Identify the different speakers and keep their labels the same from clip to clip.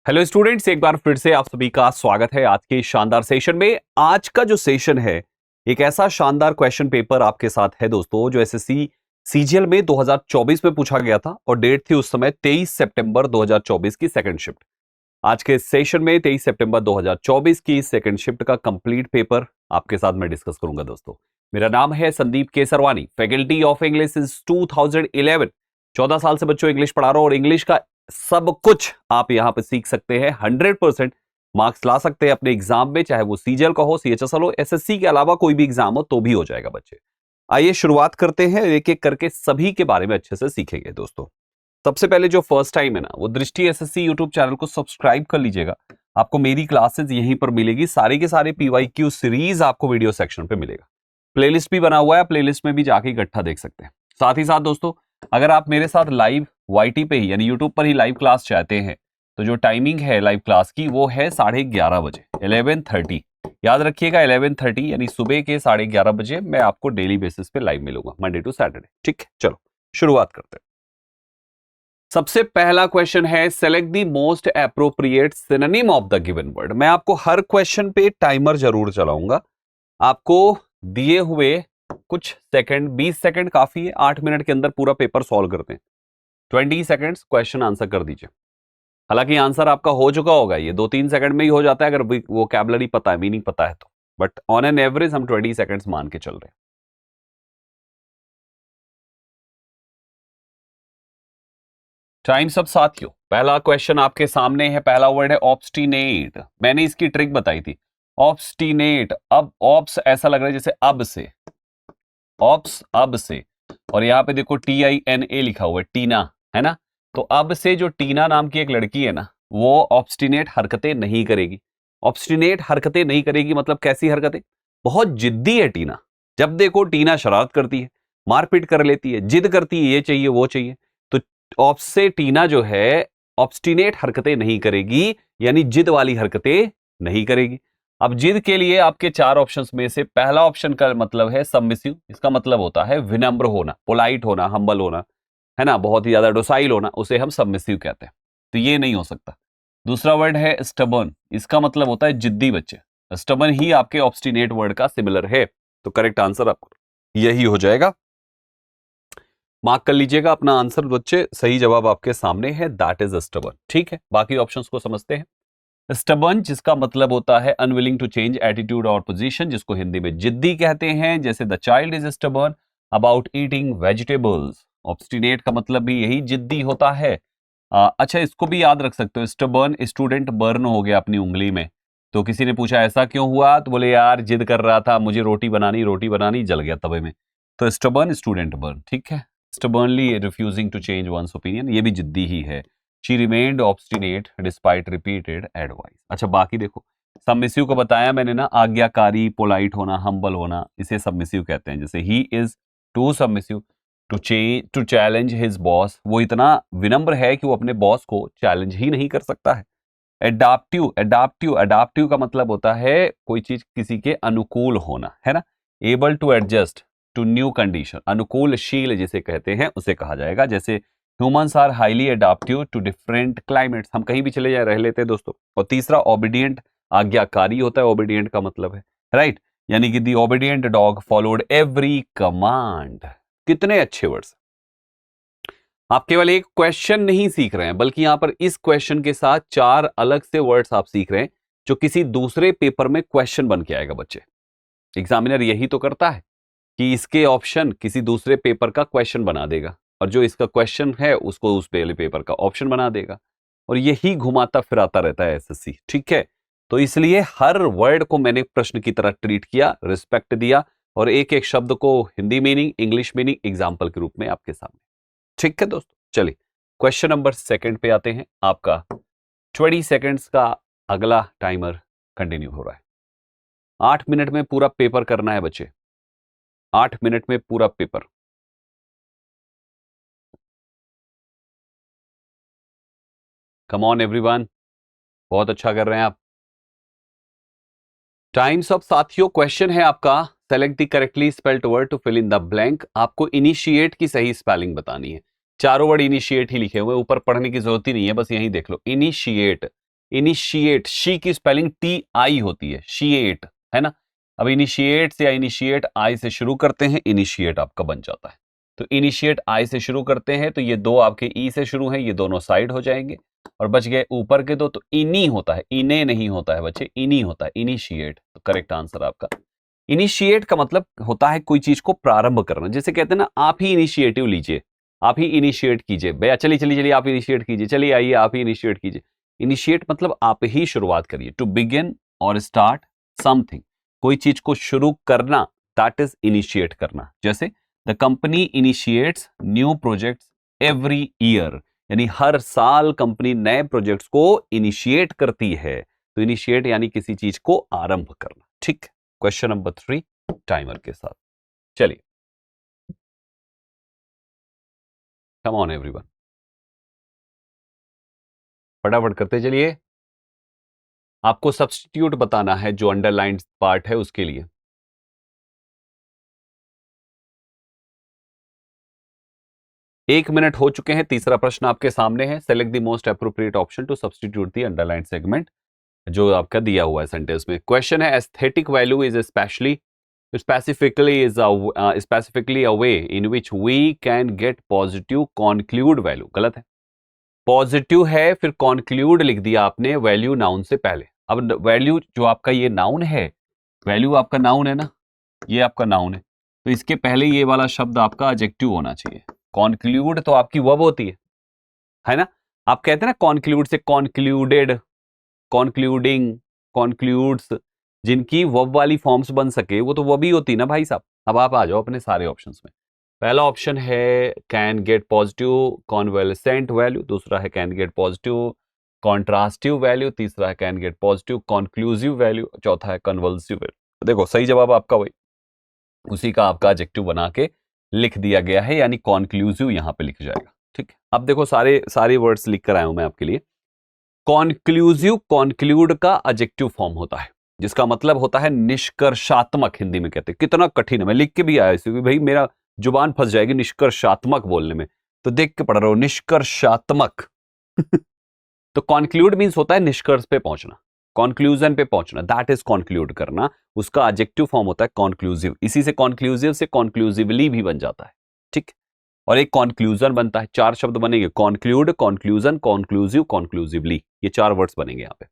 Speaker 1: Hello students, एक बार फिर से आप सभी का स्वागत है आज के शानदार सेशन में। आज का जो सेशन है एक ऐसा शानदार क्वेश्चन पेपर आपके साथ है दोस्तों, जो एसएससी सीजीएल में 2024 में पूछा गया था और डेट थी उस समय 23 सितंबर 2024 की सेकंड शिफ्ट। आज के सेशन में 23 सितंबर 2024 की सेकंड शिफ्ट का कंप्लीट पेपर आपके साथ मैं डिस्कस करूंगा दोस्तों। मेरा नाम है Sandeep Kesarwani, faculty of English since 2011। 14 साल से बच्चों इंग्लिश पढ़ा रहा हूं और इंग्लिश का सब कुछ आप यहां पे सीख सकते हैं। 100% मार्क्स ला सकते हैं अपने एग्जाम में, चाहे वो सीजीएल का हो, सीएचएसएल हो, एसएससी के अलावा कोई भी एग्जाम हो तो भी हो जाएगा बच्चे। आइए शुरुआत करते हैं, एक एक करके सभी के बारे में अच्छे से सीखेंगे दोस्तों। सबसे पहले जो फर्स्ट टाइम है ना, वो दृष्टि एसएससी यूट्यूब चैनल को सब्सक्राइब कर लीजिएगा। आपको मेरी क्लासेस यहीं पर मिलेगी, सारे के सारे पीवाईक्यू सीरीज आपको वीडियो सेक्शन पे मिलेगा। प्लेलिस्ट भी बना हुआ है, प्लेलिस्ट में भी जाके इकट्ठा देख सकते हैं। साथ ही साथ दोस्तों, अगर आप मेरे साथ लाइव वाईटी पे ही यानी यूट्यूब पर ही लाइव क्लास चाहते हैं तो जो टाइमिंग है लाइव क्लास की वो है 11:30 बजे, 11:30। याद रखिएगा 11:30 यानी सुबह के 11:30 बजे मैं आपको डेली बेसिस पे लाइव मिलूंगा, मंडे टू सैटरडे। ठीक है, चलो शुरुआत करते हैं। सबसे पहला क्वेश्चन है, select the most appropriate synonym of the given word. मैं आपको हर क्वेश्चन पे टाइमर जरूर चलाऊंगा। आपको दिए हुए कुछ सेकंड, 20 सेकंड काफी है, 8 मिनट के अंदर पूरा पेपर सॉल्व करते हैं। 20 सेकंड्स क्वेश्चन आंसर कर दीजिए। हालांकि आंसर आपका हो चुका होगा, ये 2-3 सेकंड में ही हो जाता है अगर वोकैबुलरी पता है, मीनिंग पता है तो, बट ऑन एन एवरेज हम 20 सेकंड्स मान के चल रहे हैं। टाइम सब साथियों, पहला क्वेश्चन आपके सामने है। पहला वर्ड है ऑब्स्टिनेट। मैंने इसकी ट्रिक बताई थी, ऑब्स्टिनेट। अब ऑब्स ऐसा लग रहा है जैसे अब से, ऑब्स अब से, और यहां पे देखो TINA लिखा हुआ है, टीना, है ना। तो अब से जो टीना नाम की एक लड़की है ना, वो ऑब्स्टिनेट हरकतें नहीं करेगी। ऑब्स्टिनेट हरकतें नहीं करेगी मतलब कैसी हरकतें? बहुत जिद्दी है टीना। जब देखो टीना शरारत करती है, मारपीट कर लेती है, जिद करती है, ये चाहिए वो चाहिए। तो ऑब्स से टीना जो है ऑब्स्टिनेट हरकतें नहीं करेगी, यानी जिद वाली हरकतें नहीं करेगी। अब जिद के लिए आपके 4 ऑप्शंस में से पहला ऑप्शन का मतलब है सबमिसिव। इसका मतलब होता है विनम्र होना, पोलाइट होना, हम्बल होना, है ना, बहुत ही ज्यादा डोसाइल होना, उसे हम सबमिसिव कहते हैं। तो ये नहीं हो सकता। दूसरा वर्ड है स्टबर्न। इसका मतलब होता है जिद्दी बच्चे। स्टबर्न ही आपके ऑब्स्टिनेट वर्ड का सिमिलर है, तो करेक्ट आंसर आपको यही हो जाएगा। मार्क कर लीजिएगा अपना आंसर बच्चे, सही जवाब आपके सामने है, दैट इज स्टबर्न। ठीक है, बाकी ऑप्शंस को समझते हैं। स्टबर्न जिसका मतलब होता है अनविलिंग टू चेंज एटीट्यूड और पोजीशन, जिसको हिंदी में जिद्दी कहते हैं, जैसे the child is stubborn about eating vegetables. Obstinate का मतलब भी यही, जिद्दी होता है। अच्छा, इसको भी याद रख सकते हो, स्टबर्न स्टूडेंट बर्न हो गया अपनी उंगली में। तो किसी ने पूछा ऐसा क्यों हुआ, तो बोले यार जिद कर रहा था, मुझे रोटी बनानी, जल गया तवे में। तो स्टबर्न स्टूडेंट बर्न। ठीक है, stubbornly refusing to change one's opinion, ये भी जिद्दी ही है। She remained obstinate despite repeated advice। अच्छा, बाकी देखो, सबमिसिव को बताया मैंने ना, आज्ञाकारी, पोलाइट होना, हम्बल होना, इसे सबमिसिव कहते हैं। जैसे he is too submissive to challenge his boss। वो इतना विनम्र है कि वो अपने बॉस को चैलेंज ही नहीं कर सकता है। एडाप्टिव का मतलब होता है कोई चीज किसी के अनुकूल होना, है ना। Able to adjust to new condition, अनुकूलशील जिसे कहते हैं उसे कहा जाएगा। जैसे humans are highly adaptive to different climates, हम कहीं भी चले जाए रह लेते हैं दोस्तों। और तीसरा ओबीडिएंट, आज्ञाकारी होता है, ओबीडिएंट का मतलब है, राइट, यानी कि the obedient dog followed every command. कितने अच्छे वर्ड्स। आप केवल एक क्वेश्चन नहीं सीख रहे हैं, बल्कि यहां पर इस क्वेश्चन के साथ 4 अलग से वर्ड्स आप सीख रहे हैं जो किसी दूसरे पेपर में क्वेश्चन बन के आएगा बच्चे। एग्जामिनर यही तो करता है कि इसके ऑप्शन किसी दूसरे पेपर का क्वेश्चन बना देगा, और जो इसका क्वेश्चन है उसको उस पहले पेपर का ऑप्शन बना देगा, और यही घुमाता फिराता रहता है एसएससी। ठीक है, तो इसलिए हर वर्ड को मैंने प्रश्न की तरह ट्रीट किया, रिस्पेक्ट दिया, और एक एक शब्द को Hindi meaning, English meaning, example के रूप में आपके सामने। ठीक है दोस्तों, चलिए क्वेश्चन नंबर 2 पे आते हैं। आपका 20 सेकेंड्स का अगला टाइमर कंटिन्यू हो रहा है। 8 मिनट में पूरा पेपर करना है बच्चे, 8 मिनट में पूरा पेपर। कम ऑन एवरीवन, बहुत अच्छा कर रहे हैं आप। टाइम्स ऑफ साथियों, क्वेश्चन है आपका, select the correctly spelled word to fill in the blank. आपको इनिशिएट की सही स्पेलिंग बतानी है। चारों वर्ड इनिशिएट ही लिखे हुए, ऊपर पढ़ने की जरूरत ही नहीं है, बस यही देख लो, इनिशिएट। इनिशिएट, शी की स्पेलिंग TI होती है, शिएट, है ना। अब इनिशिएट से या इनिशिएट आई से शुरू करते हैं, इनिशिएट आपका बन जाता है। तो इनिशिएट आई से शुरू करते हैं तो ये दो आपके ई से शुरू हैं, ये दोनों साइड हो जाएंगे और बच गए ऊपर के दो, तो इनी होता है, इने नहीं होता है बच्चे, इनी होता है, इनिशिएट। तो करेक्ट आंसर आपका इनिशिएट का मतलब होता है कोई चीज को प्रारंभ करना, जैसे कहते हैं ना आप ही इनिशिएटिव लीजिए, आप ही इनिशिएट कीजिए, भैया चलिए चलिए चलिए आप इनिशिएट कीजिए, चलिए आइए आप ही इनिशिएट कीजिए। इनिशिएट मतलब आप ही शुरुआत करिए, टू बिगिन और स्टार्ट समथिंग, कोई चीज को शुरू करना, दैट इज इनिशिएट करना। जैसे the company initiates new projects every year, यानी हर साल कंपनी नए प्रोजेक्ट्स को इनिशिएट करती है। तो इनिशिएट यानी किसी चीज को आरंभ करना। ठीक, क्वेश्चन नंबर 3 टाइमर के साथ। चलिए, कम ऑन एवरीवन, फटाफट करते चलिए। आपको सब्स्टिट्यूट बताना है जो अंडरलाइंड पार्ट है उसके लिए। एक मिनट हो चुके हैं, तीसरा प्रश्न आपके सामने है। Select the most appropriate option to substitute the underlined segment, जो आपका दिया हुआ है सेंटेंस में। क्वेश्चन है aesthetic value is specifically a way in which we can get positive conclude value। गलत है, पॉजिटिव है फिर कॉन्क्लूड लिख दिया आपने वैल्यू नाउन से पहले। अब वैल्यू जो आपका ये नाउन है, वैल्यू आपका नाउन है ना, ये आपका नाउन है, तो इसके पहले ये वाला शब्द आपका एडजेक्टिव होना चाहिए। कॉन्क्लूड तो आपकी वर्ब होती है ना। आप कहते हैं ना कॉन्क्लूड से कॉन्क्लूडेड, कॉन्क्लूडिंग, कॉन्क्लूड्स, जिनकी वर्ब वाली फॉर्म्स बन सके वो तो वर्ब ही होती ना भाई साहब। अब आप आ जाओ अपने सारे ऑप्शंस में। पहला ऑप्शन है कैन गेट पॉजिटिव कॉन्वेलसेंट वैल्यू, दूसरा है कैन गेट पॉजिटिव कॉन्ट्रास्टिव वैल्यू, तीसरा है can get positive conclusive value, चौथा है कन्वल्सिव वैल्यू। देखो सही जवाब आपका वही, उसी का आपका एडजेक्टिव बना के लिख दिया गया है, यानी कॉन्क्लूसिव यहां पे लिख जाएगा। ठीक, अब देखो सारे वर्ड्स लिख कर आया हूं मैं आपके लिए। कॉन्क्लूसिव, कॉन्क्लूड का एडजेक्टिव फॉर्म होता है, जिसका मतलब होता है निष्कर्षात्मक, हिंदी में कहते हैं। कितना कठिन है, मैं लिख के भी आया क्योंकि भाई मेरा जुबान फंस जाएगी निष्कर्षात्मक बोलने में, तो देख के पढ़ रहा हूं निष्कर्षात्मक। तो कॉन्क्लूड मीन्स होता है निष्कर्ष पे पहुंचना, कॉन्क्लूजन पे पहुंचना, दैट इज कॉन्क्लूड करना। उसका एडजेक्टिव फॉर्म होता है कॉन्क्लूसिव, इसी से कॉन्क्लूसिव से कॉन्क्लूसिवली भी बन जाता है। ठीक, और एक कॉन्क्लूजन बनता है, चार शब्द बनेंगे, कॉन्क्लूड, कॉन्क्लूजन, कॉन्क्लूसिव, कॉन्क्लूसिवली, ये चार वर्ड्स बनेंगे यहाँ पे।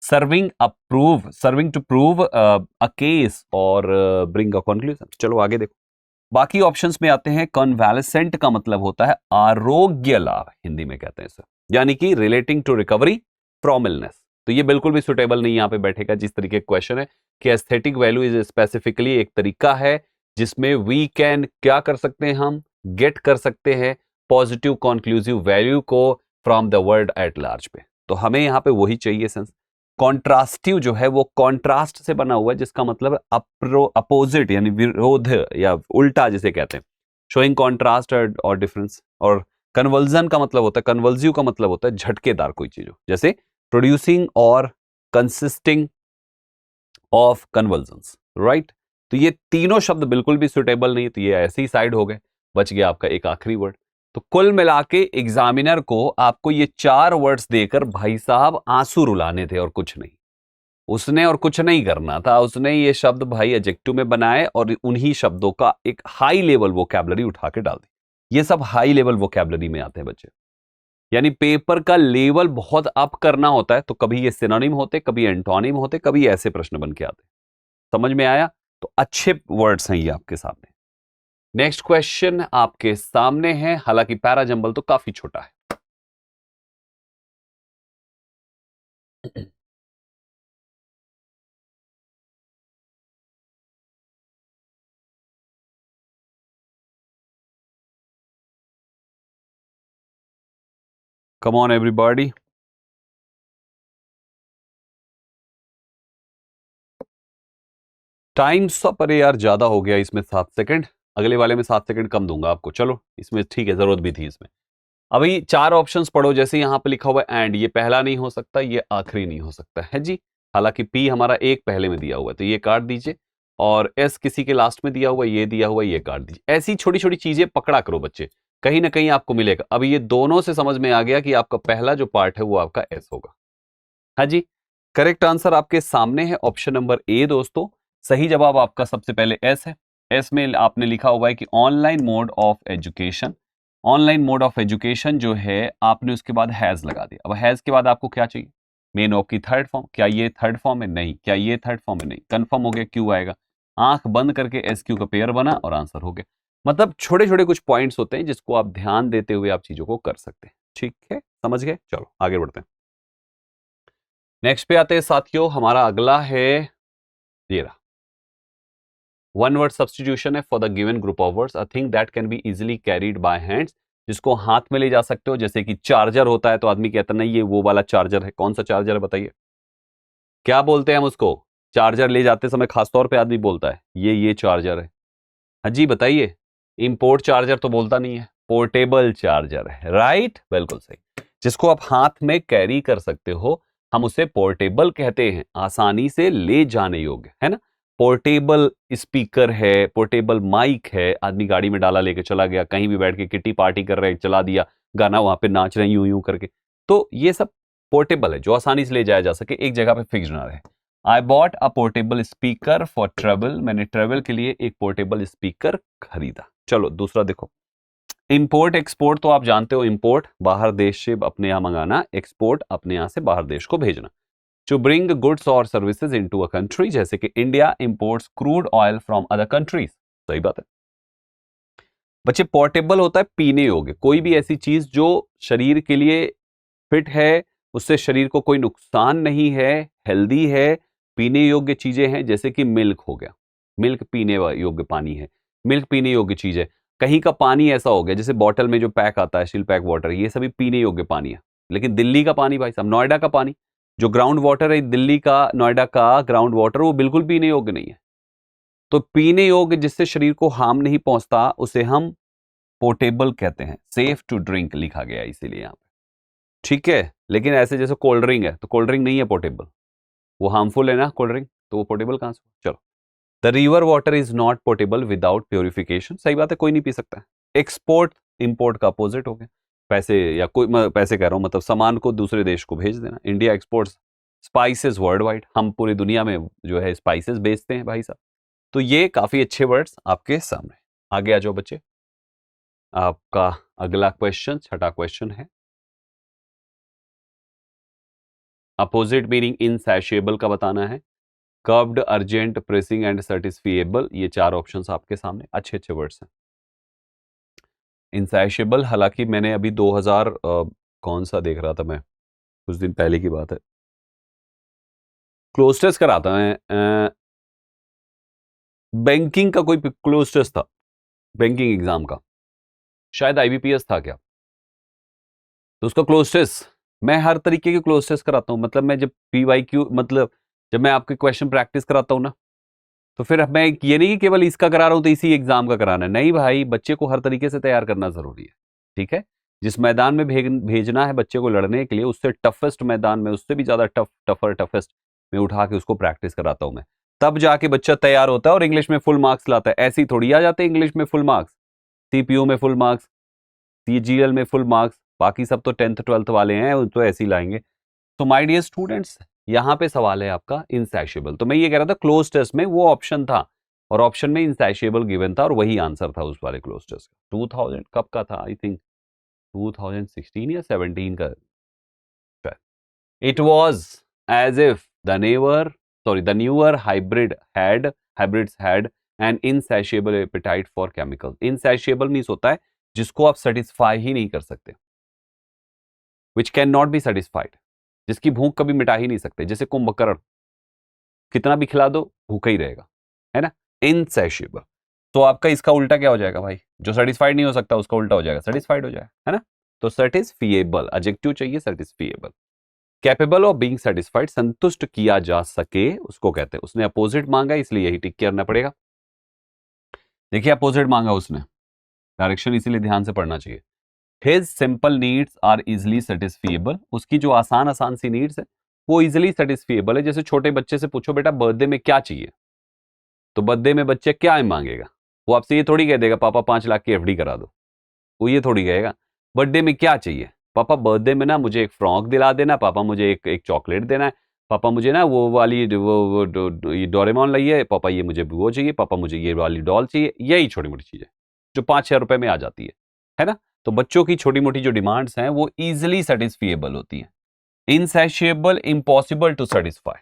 Speaker 1: Serving approve, serving to prove a case और ब्रिंग अ कंक्लूजन। चलो आगे देखो, बाकी ऑप्शंस में आते हैं। कन्वालेसेंट का मतलब होता है आरोग्य लाभ, हिंदी में कहते हैं सर, यानी कि relating to recovery from illness. तो ये बिल्कुल भी सुटेबल नहीं यहाँ पे बैठेगा जिस तरीके का क्वेश्चन है कि एस्थेटिक वैल्यू इज स्पेसिफिकली एक तरीका है जिसमें वी कैन क्या कर सकते हैं, हम गेट कर सकते हैं पॉजिटिव कंक्लूसिव वैल्यू को from the world at large पे। तो हमें यहाँ पे वही चाहिए सेंस। कॉन्ट्रास्टिव जो है वो कॉन्ट्रास्ट से बना हुआ है, जिसका मतलब अपोजिट यानी विरोध या उल्टा जिसे कहते हैं, शोइंग कॉन्ट्रास्ट और डिफरेंस। और कन्वर्जन का मतलब होता है, कन्वर्जिव का मतलब होता है झटकेदार कोई चीज हो, जैसे प्रोड्यूसिंग और कंसिस्टिंग ऑफ कन्वर्जन्स, राइट। तो ये तीनों शब्द बिल्कुल भी सुटेबल नहीं, तो ये ऐसे ही साइड हो गए। बच गया आपका एक आखिरी वर्ड। तो कुल मिला के एग्जामिनर को आपको ये चार वर्ड्स देकर भाई साहब आंसू रुलाने थे और कुछ नहीं, उसने और कुछ नहीं करना था। उसने ये शब्द भाई एडजेक्टिव में बनाए और उन्हीं शब्दों का एक हाई लेवल वोकैबुलरी उठा के डाल दी। ये सब हाई लेवल वोकैबुलरी में आते हैं बच्चे, यानी पेपर का लेवल बहुत अप करना होता है। तो कभी ये सिनोनिम होते, कभी एंटोनिम होते, कभी ऐसे प्रश्न बन के आते। समझ में आया? तो अच्छे वर्ड्स हैं ये आपके सामने। नेक्स्ट क्वेश्चन आपके सामने है, हालांकि पैरा जंबल तो काफी छोटा है। कम ऑन एवरीबॉडी, टाइम सब, अरे यार ज्यादा हो गया इसमें 7 सेकंड, अगले वाले में 7 सेकंड कम दूंगा आपको। चलो इसमें ठीक है, जरूरत भी थी इसमें। अभी चार ऑप्शंस पढ़ो, जैसे यहां पे लिखा हुआ है एंड, ये पहला नहीं हो सकता, ये आखिरी नहीं हो सकता है जी। हालांकि पी हमारा एक पहले में दिया हुआ है तो ये काट दीजिए, और एस किसी के लास्ट में दिया हुआ, ये दिया हुआ, ये काट दीजिए। ऐसी छोटी छोटी चीजें पकड़ा करो बच्चे, कहीं ना कहीं आपको मिलेगा। अब ये दोनों से समझ में आ गया कि आपका पहला जो पार्ट है वो आपका एस होगा, हाँ जी, करेक्ट आंसर आपके सामने है ऑप्शन नंबर ए दोस्तों। सही जवाब आपका सबसे पहले एस है। एस में आपने लिखा हुआ है कि online mode of education. Online mode of education जो है आपने उसके बाद हैज लगा दिया। अब हैज के बाद आपको क्या चाहिए? मेन ऑफ की थर्ड फॉर्म। क्या ये थर्ड फॉर्म है? नहीं। क्या ये थर्ड फॉर्म है? नहीं। कंफर्म हो गया, क्यू आएगा। आंख बंद करके एस क्यू का पेयर बना और आंसर हो गया। मतलब छोटे छोटे कुछ पॉइंट्स होते हैं जिसको आप ध्यान देते हुए आप चीजों को कर सकते हैं। ठीक है, समझ गए? चलो आगे बढ़ते हैं। नेक्स्ट पे आते हैं साथियों, हमारा अगला है ये रहा। वन वर्ड सब्स्टिट्यूशन है for the given group of words, a thing that can be easily carried bye hands, जिसको हाथ में ले जा सकते हो। जैसे कि चार्जर होता है तो आदमी कहता नहीं ये वो वाला चार्जर है। कौन सा चार्जर है बताइए? क्या बोलते हैं हम उसको? चार्जर ले जाते समय खासतौर पे आदमी बोलता है ये चार्जर है। हाँ जी बताइए। इंपोर्ट चार्जर तो बोलता नहीं है, पोर्टेबल चार्जर है। राइट, बिल्कुल सही। जिसको आप हाथ में कैरी कर सकते हो हम उसे पोर्टेबल कहते हैं, आसानी से ले जाने योग्य, है ना। पोर्टेबल स्पीकर है, पोर्टेबल माइक है, आदमी गाड़ी में डाला लेके चला गया, कहीं भी बैठ के किटी पार्टी कर रहे हैं, चला दिया गाना, वहां पे नाच रहे हैं यूं यूं करके। तो ये सब पोर्टेबल है, जो आसानी से ले जाया जा सके, एक जगह पे फिक्स ना रहे। I bought a portable speaker for travel, मैंने ट्रेवल के लिए एक पोर्टेबल स्पीकर खरीदा। चलो दूसरा देखो। इंपोर्ट एक्सपोर्ट तो आप जानते हो, इंपोर्ट बाहर देश से अपने यहां मंगाना, एक्सपोर्ट अपने यहां से बाहर देश को भेजना। टू ब्रिंग गुड्स और सर्विसेज इनटू अ कंट्री, जैसे कि India imports crude oil from other countries. सही बात है बच्चे। पोर्टेबल होता है पीने योग्य, कोई भी ऐसी चीज जो शरीर के लिए फिट है, उससे शरीर को कोई नुकसान नहीं है, हेल्दी है, पीने योग्य चीजें हैं। जैसे कि मिल्क हो गया, मिल्क पीने योग्य पानी है, मिल्क पीने योग्य चीज है। कहीं का पानी ऐसा हो गया जैसे बॉटल में जो पैक आता है शील पैक वाटर, ये सभी पीने योग्य पानी है। लेकिन दिल्ली का पानी भाई साहब, नोएडा का पानी, जो ग्राउंड वाटर है दिल्ली का, नोएडा का ग्राउंड वाटर, वो बिल्कुल पीने योग्य नहीं है। तो पीने योग्य जिससे शरीर को हार्म नहीं पहुंचता उसे हम पोर्टेबल कहते हैं। सेफ टू ड्रिंक लिखा गया इसीलिए यहां पे, ठीक है। लेकिन ऐसे जैसे कोल्ड ड्रिंक है तो कोल्ड ड्रिंक नहीं है पोर्टेबल, वो हार्मफुल है ना कोल्ड ड्रिंक, तो वो पोर्टेबल कहां से? चलो। The river water is not portable without purification, सही बात है, कोई नहीं पी सकता है। एक्सपोर्ट इंपोर्ट का अपोजिट हो गया। पैसे या कोई पैसे कह रहा हूं, मतलब सामान को दूसरे देश को भेज देना। India exports spices world wide, हम पूरी दुनिया में जो है स्पाइसेस बेचते हैं भाई साहब। तो ये काफी अच्छे वर्ड्स आपके सामने। आगे आ जाओ बच्चे, आपका अगला क्वेश्चन, छठा क्वेश्चन है। अपोजिट मीनिंग इनसैशिएबल का बताना है। कर्व्ड, अर्जेंट, प्रेसिंग एंड सर्टिफिएबल, ये चार ऑप्शंस आपके सामने, अच्छे अच्छे वर्ड्स हैं। इनसैशिएबल, हालांकि मैंने अभी 2000 कौन सा देख रहा था मैं, कुछ दिन पहले की बात है, क्लोज टेस्ट करा था मैं, बैंकिंग का कोई क्लोज टेस्ट था, बैंकिंग एग्जाम का, शायद आईबीपीएस था क्या, तो उसका क्लोज टेस्ट, मैं हर तरीके के क्लोज टेस्ट कराता हूँ। मतलब मैं जब पीवाईक्यू, मतलब जब मैं आपके क्वेश्चन प्रैक्टिस कराता हूँ ना, तो फिर मैं ये नहीं कि केवल इसका करा रहा हूं तो इसी एग्जाम का कराना है, नहीं भाई, बच्चे को हर तरीके से तैयार करना जरूरी है। ठीक है, जिस मैदान में भेजना है बच्चे को लड़ने के लिए, उससे टफेस्ट मैदान में, उससे भी ज्यादा टफेस्ट में उठा के उसको प्रैक्टिस कराता हूं मैं, तब जाके बच्चा तैयार होता है और इंग्लिश में फुल मार्क्स लाता है। ऐसे ही थोड़ी आ जाते हैं इंग्लिश में फुल मार्क्स, सीपीयू में फुल मार्क्स, सीजीएल में फुल मार्क्स, बाकी सब तो 10th 12th वाले हैं, वो तो ऐसे ही लाएंगे। तो माय डियर स्टूडेंट्स, यहां पे सवाल है आपका इनसैशिएबल। तो मैं ये कह रहा था क्लोज टेस्ट में वो ऑप्शन था और ऑप्शन में इनसैशिएबल गिवन था और वही आंसर था उस वाले क्लोज टेस्ट का। 2000 कब का था? आई थिंक 2016 या 17 का। It was as if the newer hybrids had an insatiable appetite for chemicals। insatiable means होता है जिसको आप सेटिस्फाई ही नहीं कर सकते, which can not be satisfied, जिसकी भूख कभी मिटा ही नहीं सकते। जैसे कुंभकर्ण, कितना भी खिला दो भूखा ही रहेगा, है ना। इनसैशिएबल, तो आपका इसका उल्टा क्या हो जाएगा भाई? जो सेटिस्फाइड नहीं हो सकता उसका उल्टा हो जाएगा, सेटिस्फाइड हो जाएगा, है ना। तो सेटिस्फिएबल एडजेक्टिव चाहिए, सेटिस्फिएबल। कैपेबल ऑफ बीइंग सेटिस्फाइड, संतुष्ट किया जा सके उसको कहते हैं। उसने अपोजिट मांगा इसलिए यही टिक करना पड़ेगा। देखिए अपोजिट मांगा उसने, डायरेक्शन इसीलिए ध्यान से पढ़ना चाहिए। His simple needs are easily satisfiable, उसकी जो आसान आसान सी नीड्स है वो इजिली सेटिस्फिएबल है। जैसे छोटे बच्चे से पूछो बेटा बर्थडे में क्या चाहिए, तो बर्थडे में बच्चे क्या मांगेगा? वो आपसे ये थोड़ी कह देगा पापा 5 लाख की एफडी करा दो, वो ये थोड़ी कहेगा। बर्थडे में क्या चाहिए? पापा बर्थडे में ना मुझे एक फ्रॉक दिला देना, पापा मुझे एक चॉकलेट देना है, पापा मुझे ना वो वाली ये डोरेमोन लाइए, पापा ये मुझे वो चाहिए, पापा मुझे ये वाली डॉल चाहिए। यही छोटी मोटी चीजें जो 5-6 रुपए में आ जाती है ना। तो बच्चों की छोटी मोटी जो डिमांड्स हैं वो इजिली सेटिस्फिएबल होती हैं। इनसैशिएबल, इम्पॉसिबल टू सेटिस्फाई।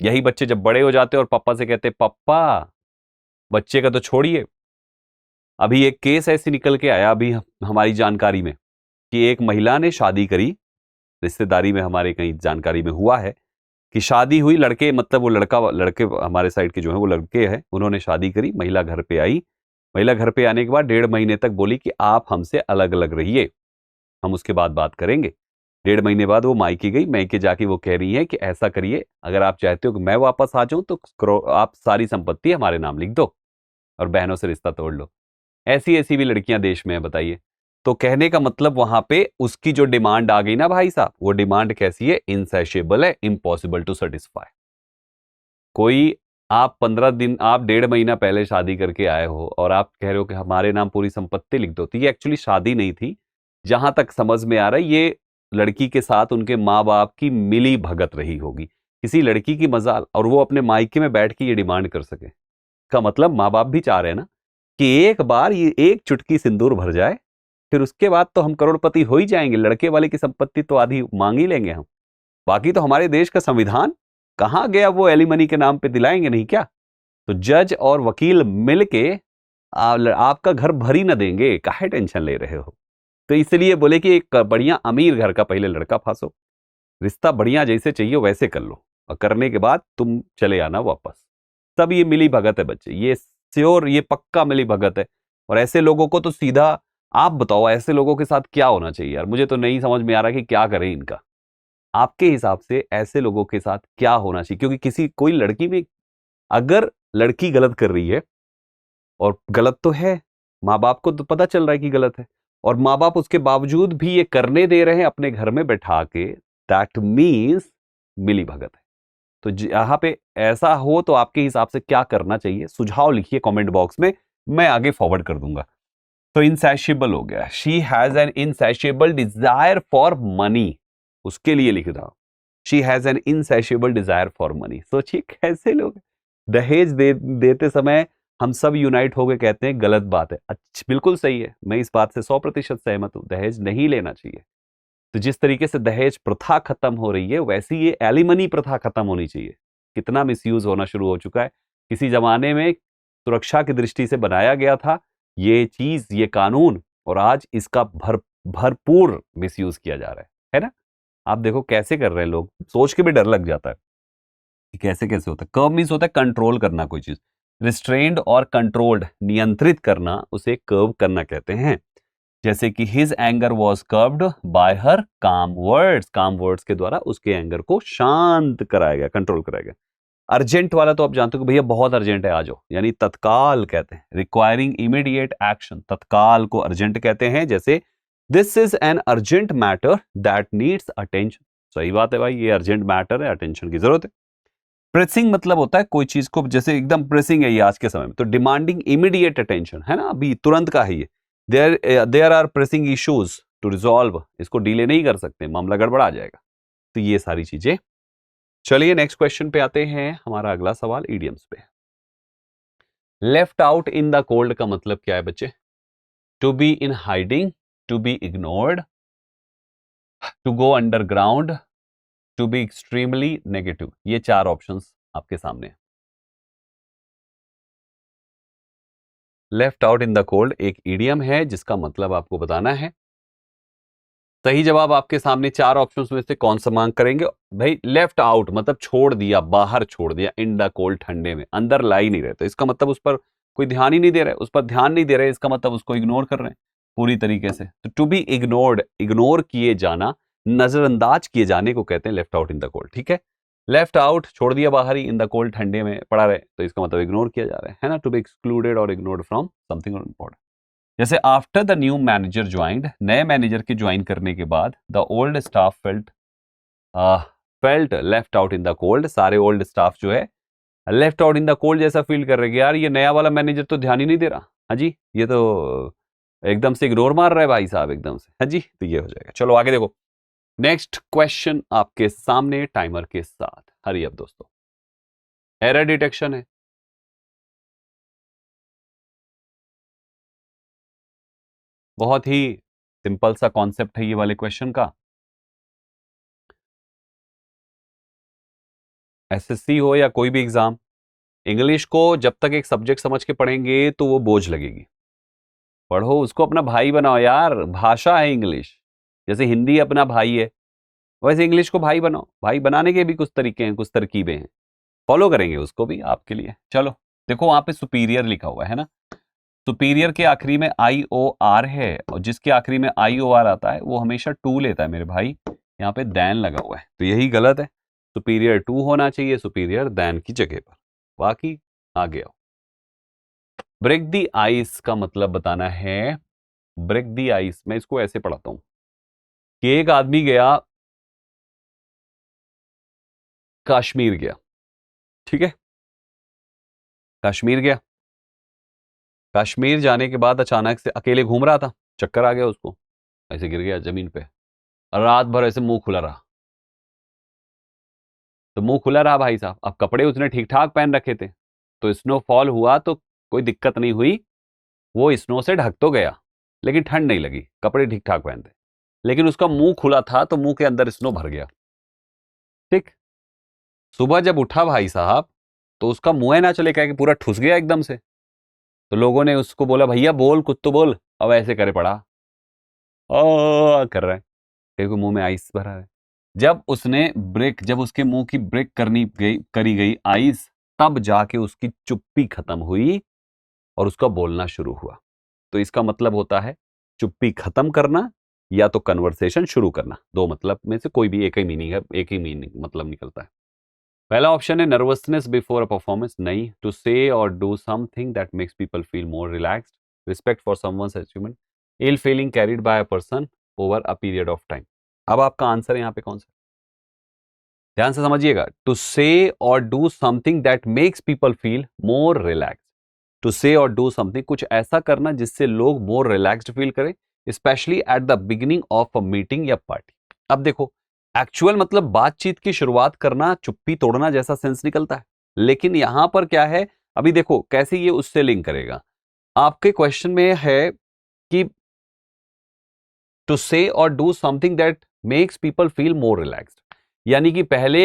Speaker 1: यही बच्चे जब बड़े हो जाते हैं और पापा से कहते पापा, बच्चे का तो छोड़िए, अभी एक केस ऐसे निकल के आया अभी हमारी जानकारी में कि एक महिला ने शादी करी, रिश्तेदारी में हमारे कहीं जानकारी में हुआ है कि शादी हुई, लड़के मतलब वो लड़के हमारे साइड के जो है वो लड़के हैं, उन्होंने शादी करी, महिला घर पे आई। महिला घर पे आने के बाद 1.5 महीने तक बोली कि आप हमसे अलग अलग रहिए, हम उसके बाद बात करेंगे। 1.5 महीने बाद वो मायके गई, मायके जाके वो कह रही है कि ऐसा करिए, अगर आप चाहते हो कि मैं वापस आ जाऊं तो आप सारी संपत्ति हमारे नाम लिख दो और बहनों से रिश्ता तोड़ लो। ऐसी ऐसी भी लड़कियां देश में है, बताइए। तो कहने का मतलब वहां पे उसकी जो डिमांड आ गई ना भाई साहब, वो डिमांड कैसी है? इनसैशिएबल है, इम्पॉसिबल टू सेटिस्फाई। कोई आप 15 दिन, आप 1.5 महीना पहले शादी करके आए हो और आप कह रहे हो कि हमारे नाम पूरी संपत्ति लिख दो, तो ये एक्चुअली शादी नहीं थी। जहां तक समझ में आ रहा है ये लड़की के साथ उनके माँ बाप की मिली भगत रही होगी, किसी लड़की की मजाल, और वो अपने मायके में बैठ के ये डिमांड कर सके। का मतलब माँ बाप भी चाह रहे हैं ना कि एक बार ये एक चुटकी सिंदूर भर जाए, फिर उसके बाद तो हम करोड़पति हो ही जाएंगे, लड़के वाले की संपत्ति तो आधी मांग ही लेंगे हम, बाकी तो हमारे देश का संविधान कहां गया, वो एलिमनी के नाम पे दिलाएंगे नहीं क्या? तो जज और वकील मिलके आपका घर भर ही ना देंगे, काहे टेंशन ले रहे हो? तो इसलिए बोले कि एक बढ़िया अमीर घर का पहले लड़का फांसो, रिश्ता बढ़िया जैसे चाहिए वैसे कर लो, और करने के बाद तुम चले आना वापस। सब ये मिली भगत है बच्चे, ये श्योर, ये पक्का मिली भगत है। और ऐसे लोगों को तो सीधा, आप बताओ ऐसे लोगों के साथ क्या होना चाहिए यार, मुझे तो नहीं समझ में आ रहा कि क्या करें इनका। आपके हिसाब से ऐसे लोगों के साथ क्या होना चाहिए? क्योंकि किसी कोई लड़की में, अगर लड़की गलत कर रही है, और गलत तो है, माँ बाप को तो पता चल रहा है कि गलत है, और माँ बाप उसके बावजूद भी ये करने दे रहे हैं अपने घर में बैठा के, दैट मीन्स मिली भगत है। तो यहां पे ऐसा हो तो आपके हिसाब से क्या करना चाहिए? सुझाव लिखिए कमेंट बॉक्स में, मैं आगे फॉरवर्ड कर दूंगा। तो इनसैशिएबल हो गया, she has an insatiable desire for money, उसके लिए लिख रहा हूं, she has an insatiable desire for money. सोचिए कैसे लोग दहेज देते समय हम सब यूनाइट होकर कहते हैं गलत बात है। अच्छा, बिल्कुल सही है, मैं इस बात से 100% सहमत हूं, दहेज नहीं लेना चाहिए। तो जिस तरीके से दहेज प्रथा खत्म हो रही है, वैसी ये एलिमनी प्रथा खत्म होनी चाहिए। कितना मिसयूज होना शुरू हो चुका है, किसी जमाने में सुरक्षा की दृष्टि से बनाया गया था ये चीज, ये कानून, और आज इसका भरपूर मिसयूज किया जा रहा है ना। आप देखो कैसे कर रहे हैं लोग, सोच के भी डर लग जाता है कि कैसे कैसे होता है। कर्व मीन्स होता है कंट्रोल करना कोई चीज, रिस्ट्रेन्ड और कंट्रोल्ड, नियंत्रित करना, उसे कर्व करना कहते हैं। जैसे कि his anger was curved bye हर काम वर्ड्स, काम वर्ड्स के द्वारा उसके एंगर को शांत कराया गया, कंट्रोल कराया गया। अर्जेंट वाला तो आप जानते हो कि भैया बहुत अर्जेंट है, आ जाओ, यानी तत्काल कहते हैं, रिक्वायरिंग इमीडिएट एक्शन, तत्काल को अर्जेंट कहते हैं। जैसे this is an urgent matter that needs attention, सही बात है भाई, ये अर्जेंट मैटर है, अटेंशन की जरूरत है। प्रेसिंग मतलब होता है कोई चीज को, जैसे एकदम प्रेसिंग है ये आज के समय में, तो डिमांडिंग इमीडिएट अटेंशन है ना, अभी तुरंत का है ये। There are pressing issues to resolve, इसको डिले नहीं कर सकते, मामला गड़बड़ा जाएगा। तो ये सारी चीजें। चलिए नेक्स्ट क्वेश्चन पे आते हैं, हमारा अगला सवाल इडियम्स पे। Left out in the cold का मतलब क्या है बच्चे? To be in hiding, to be ignored, to go underground, to be extremely negative. ये 4 ऑप्शंस आपके सामने हैं। Left out in the cold एक इडियम है जिसका मतलब आपको बताना है। सही जवाब आपके सामने 4 ऑप्शंस में से कौन सा मांग करेंगे भाई? लेफ्ट आउट मतलब छोड़ दिया, बाहर छोड़ दिया, इन द कोल्ड ठंडे में, अंदर ला ही नहीं रहे, तो इसका मतलब उस पर कोई ध्यान ही नहीं दे रहा है, उस पर ध्यान नहीं दे रहे, इसका मतलब उसको इग्नोर कर रहे हैं पूरी तरीके से। तो टू बी इग्नोर्ड, इग्नोर किए जाना, नजरअंदाज किए जाने को कहते हैं left out in the cold. ठीक है, लेफ्ट आउट छोड़ दिया बाहर ही, इन द कोल्ड ठंडे में पड़ा रहे, तो इसका मतलब इग्नोर किया जा रहा है ना। टू बी एक्सक्लूडेड और इग्नोर्ड फ्रॉम समथिंग इम्पोर्टेंट। जैसे after the new manager joined, नए मैनेजर के ज्वाइन करने के बाद, the old staff felt left out in the cold, सारे ओल्ड स्टाफ जो है left out in the cold जैसा फील कर रहे हैं, यार ये नया वाला मैनेजर तो ध्यान ही नहीं दे रहा, हाँ जी, ये तो एकदम से इग्नोर मार रहा है भाई साहब एकदम से। हाँ जी, तो ये हो जाएगा। चलो आगे देखो, नेक्स्ट क्वेश्चन आपके सामने टाइमर के साथ। हरी अब दोस्तों, एरर डिटेक्शन है। बहुत ही सिंपल सा कॉन्सेप्ट है ये वाले क्वेश्चन का। एसएससी हो या कोई भी एग्जाम, इंग्लिश को जब तक एक सब्जेक्ट समझ के पढ़ेंगे तो वो बोझ लगेगी। पढ़ो उसको, अपना भाई बनाओ यार, भाषा है इंग्लिश। जैसे हिंदी अपना भाई है, वैसे इंग्लिश को भाई बनाओ। भाई बनाने के भी कुछ तरीके हैं, कुछ तरकीबें हैं, फॉलो करेंगे उसको भी आपके लिए। चलो देखो, वहां पे सुपीरियर लिखा हुआ है ना, सुपीरियर के आखिरी में आई ओ आर है, और जिसके आखिरी में आई ओ आर आता है वो हमेशा टू लेता है मेरे भाई। यहाँ पे दैन लगा हुआ है तो यही गलत है, सुपीरियर टू होना चाहिए, सुपीरियर दैन की जगह पर। बाकी आगे आओ। ब्रेक दी आइस का मतलब बताना है। ब्रेक दी आइस, मैं इसको ऐसे पढ़ाता हूं कि एक आदमी गया कश्मीर गया, ठीक है, कश्मीर गया। कश्मीर जाने के बाद अचानक से अकेले घूम रहा था, चक्कर आ गया उसको, ऐसे गिर गया जमीन पे, और रात भर ऐसे मुंह खुला रहा। तो मुंह खुला रहा भाई साहब, अब कपड़े उसने ठीक ठाक पहन रखे थे, तो स्नोफॉल हुआ तो कोई दिक्कत नहीं हुई, वो स्नो से ढक तो गया, लेकिन ठंड नहीं लगी, कपड़े ठीक ठाक पहनते। लेकिन उसका मुंह खुला था तो मुंह के अंदर स्नो भर गया। ठीक, सुबह जब उठा भाई साहब तो उसका मुंह ना चले, क्या कि पूरा ठुस गया एकदम से। तो लोगों ने उसको बोला, भैया बोल, कुछ तो बोल। अब ऐसे करे पड़ा, कर रहा है क्योंकि मुंह में आइस भरा है। जब उसने ब्रेक, जब उसके मुंह की ब्रेक करी गई आइस, तब जाके उसकी चुप्पी खत्म हुई और उसका बोलना शुरू हुआ। तो इसका मतलब होता है चुप्पी खत्म करना या तो कन्वर्सेशन शुरू करना, दो मतलब में से कोई भी एक ही मीनिंग है, एक ही मीनिंग मतलब निकलता है। पहला ऑप्शन है नर्वसनेस बिफोर अ परफॉर्मेंस, नहीं, टू से और do something that makes people feel more relaxed, respect for someone's achievement, ill feeling carried by a person over a period of time. अब आपका answer यहाँ पे कौन सा? ध्यान से समझिएगा, टू से और do something that makes people feel more relax. To say और डू समथिंग, कुछ ऐसा करना जिससे लोग मोर रिलैक्स्ड फील करें, specially at the beginning of a meeting या पार्टी। अब देखो, एक्चुअल मतलब बातचीत की शुरुआत करना, चुप्पी तोड़ना जैसा सेंस निकलता है, लेकिन यहां पर क्या है, अभी देखो कैसे ये उससे लिंक करेगा। आपके क्वेश्चन में है कि टू से और do something that makes people feel more relaxed, यानी कि पहले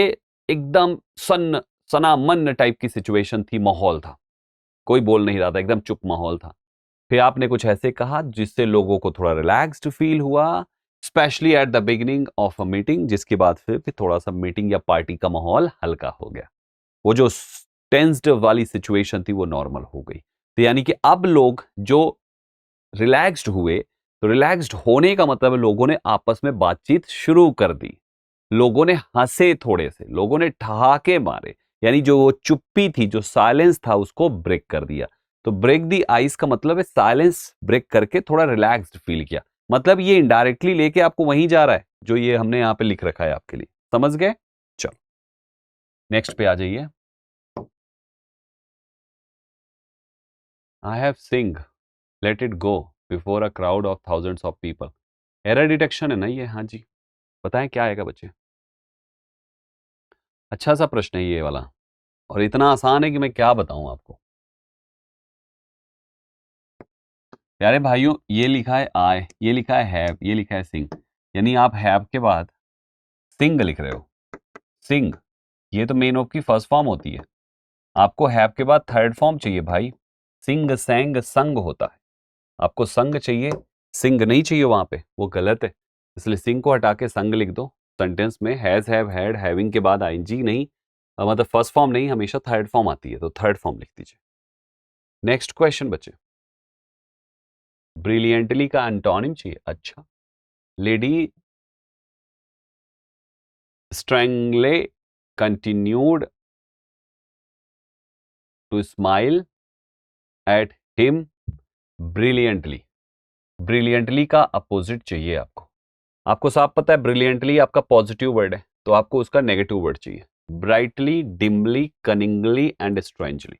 Speaker 1: एकदम सनामन टाइप की सिचुएशन थी, माहौल था, कोई बोल नहीं रहा था, एकदम चुप माहौल था। फिर आपने कुछ ऐसे कहा जिससे लोगों को थोड़ा रिलैक्स्ड फील हुआ, specially at the beginning of a meeting, जिसके बाद फिर थोड़ा सा मीटिंग या पार्टी का माहौल हल्का हो गया, वो जो टेंस्ड वाली सिचुएशन थी वो नॉर्मल हो गई। तो यानी कि अब लोग जो रिलैक्स्ड हुए, तो रिलैक्स्ड होने का मतलब है लोगों ने आपस में बातचीत शुरू कर दी, लोगों ने हंसे, थोड़े से लोगों ने ठहाके मारे, यानी जो वो चुप्पी थी, जो साइलेंस था, उसको ब्रेक कर दिया। तो ब्रेक दी आइस का मतलब है साइलेंस ब्रेक करके थोड़ा रिलैक्स्ड फील किया। मतलब ये इनडायरेक्टली लेके आपको वहीं जा रहा है जो ये हमने यहां पे लिख रखा है आपके लिए, समझ गए? चलो नेक्स्ट पे आ जाइए। I have sing let it go before a crowd of thousands of people. Error detection है ना ये? हाँ जी, बताएं क्या आएगा बच्चे। अच्छा सा प्रश्न है ये वाला, और इतना आसान है कि मैं क्या बताऊं आपको। प्यारे भाइयों, ये लिखा है आय, ये लिखा है हैव, ये लिखा है सिंग, यानी आप हैव के बाद सिंग लिख रहे हो। सिंग, ये तो मेन ऑफ की फर्स्ट फॉर्म होती है, आपको हैव के बाद थर्ड फॉर्म चाहिए भाई। सिंग सैंग संग होता है, आपको संग चाहिए, सिंग नहीं चाहिए, वहां पे वो गलत है, इसलिए सिंग को हटा के संग लिख दो। सेंटेंस में हैज हैव हैड हैविंग के बाद आईएनजी नहीं, मतलब फर्स्ट फॉर्म नहीं, हमेशा थर्ड फॉर्म आती है, तो थर्ड फॉर्म लिख दीजिए। नेक्स्ट क्वेश्चन बच्चे, ब्रिलियंटली का एंटोनिम चाहिए। अच्छा, lady strangely continued to smile at him brilliantly। Brilliantly का अपोजिट चाहिए आपको, आपको साफ पता है ब्रिलियंटली आपका पॉजिटिव वर्ड है, तो आपको उसका नेगेटिव वर्ड चाहिए। Brightly, dimly, cunningly and strangely.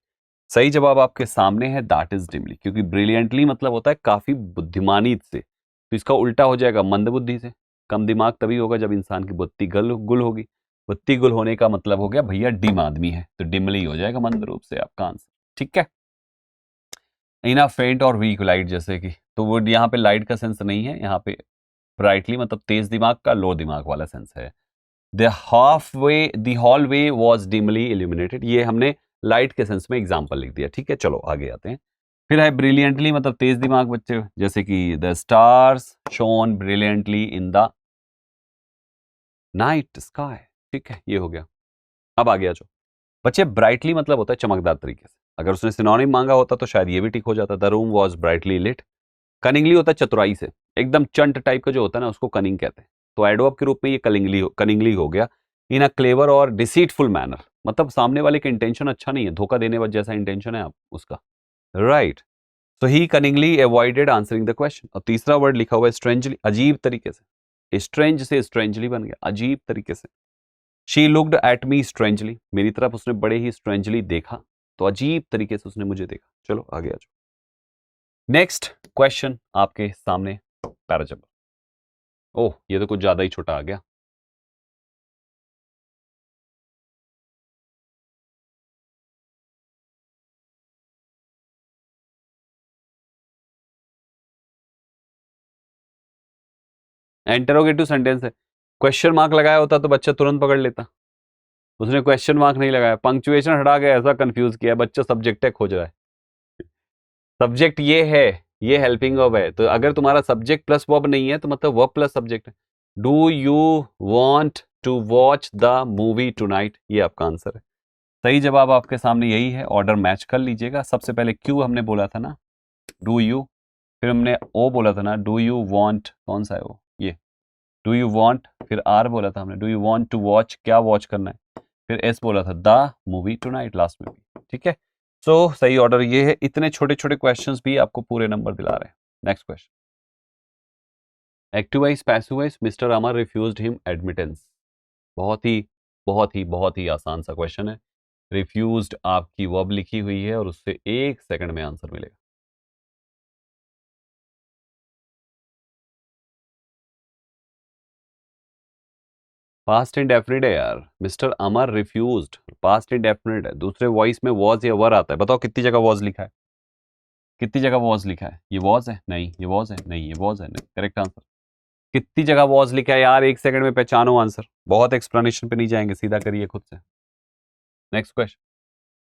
Speaker 1: सही जवाब आपके सामने है, दैट इज डिमली, क्योंकि ब्रिलियंटली मतलब होता है काफी बुद्धिमानी से, तो इसका उल्टा हो जाएगा मंदबुद्धि से। कम दिमाग तभी होगा जब इंसान की बुद्धि गुल होगी। बुद्धि गुल होने का मतलब हो गया भैया डिम आदमी है, तो डिमली हो जाएगा मंद रूप से आपका आंसर। ठीक है, इना फेंट और वीक लाइट, जैसे कि तो वो यहाँ पे लाइट का सेंस नहीं है, यहाँ पे ब्राइटली मतलब तेज दिमाग का, लो दिमाग वाला सेंस है। The hall way was dimly illuminated, ये हमने लाइट के सेंस में एग्जाम्पल लिख दिया। ठीक है, चलो आगे आते हैं। फिर है ब्रिलियंटली मतलब तेज दिमाग बच्चे, जैसे कि the stars shown brilliantly in the night sky. ठीक है, ये हो गया। अब आ गया जो बच्चे, ब्राइटली मतलब होता है चमकदार तरीके से, अगर उसने सिनोनिम मांगा होता तो शायद ये भी ठीक हो जाता। The room was brightly lit. Cunningly होता है चतुराई से, एकदम चंट टाइप का जो होता है ना, उसको कनिंग कहते हैं, तो एडवर्ब के रूप में ये कनिंगली हो गया। इन अ क्लेवर और डिसीटफुल मैनर, मतलब सामने वाले का इंटेंशन अच्छा नहीं है, धोखा देने वाला जैसा इंटेंशन है आप उसका, right. So he cunningly avoided answering the question. और तीसरा वर्ड लिखा हुआ है स्ट्रेंजली, अजीब तरीके से, स्ट्रेंज से स्ट्रेंजली बन गया, अजीब तरीके से। She looked at me strangely, मेरी तरफ उसने बड़े ही स्ट्रेंजली देखा, तो अजीब तरीके से उसने मुझे देखा। चलो आगे आ जाओ। नेक्स्ट क्वेश्चन आपके सामने, पैराजब। ओह, ये तो कुछ ज्यादा ही छोटा आ गया। इंटरोगेटिव सेंटेंस है, क्वेश्चन मार्क लगाया होता तो बच्चा तुरंत पकड़ लेता, उसने क्वेश्चन मार्क नहीं लगाया, पंक्चुएशन हटा के ऐसा कंफ्यूज किया, बच्चा सब्जेक्ट है खोज रहा है। सब्जेक्ट ये है, ये हेल्पिंग वर्ब है, तो अगर तुम्हारा सब्जेक्ट प्लस वर्ब नहीं है तो मतलब वर्ब प्लस सब्जेक्ट है। Do you want to watch the movie tonight, ये आपका आंसर है। सही जवाब आपके सामने यही है, ऑर्डर मैच कर लीजिएगा। सबसे पहले क्यू हमने बोला था ना, डू यू, फिर हमने ओ बोला था ना, डू यू वॉन्ट, कौन सा है वो, ये डू यू वॉन्ट, फिर आर बोला था हमने, do you want to watch, क्या वॉच करना है, फिर एस बोला था द मूवी टुनाइट लास्ट में भी। ठीक है, सो सही ऑर्डर ये है। इतने छोटे छोटे क्वेश्चंस भी आपको पूरे नंबर दिला रहे हैं। Next question, active voice passive voice mister Amar refused him admittance. बहुत ही बहुत ही बहुत ही आसान सा क्वेश्चन है। रिफ्यूज्ड आपकी वर्ब लिखी हुई है और उससे 1 सेकंड में आंसर मिलेगा। पास्ट इंडेफिनिट है यार, mister Amar refused, past indefinite है, दूसरे वॉइस में वॉज या वर आता है। बताओ कितनी जगह वॉज लिखा है, कितनी जगह वॉज लिखा है, ये वॉज है नहीं, ये वॉज है नहीं, ये वॉज है नहीं, करेक्ट आंसर। कितनी जगह वॉज लिखा है यार, 1 सेकंड में पहचानो आंसर, बहुत एक्सप्लेनेशन पे नहीं जाएंगे, सीधा करिए खुद से। नेक्स्ट क्वेश्चन,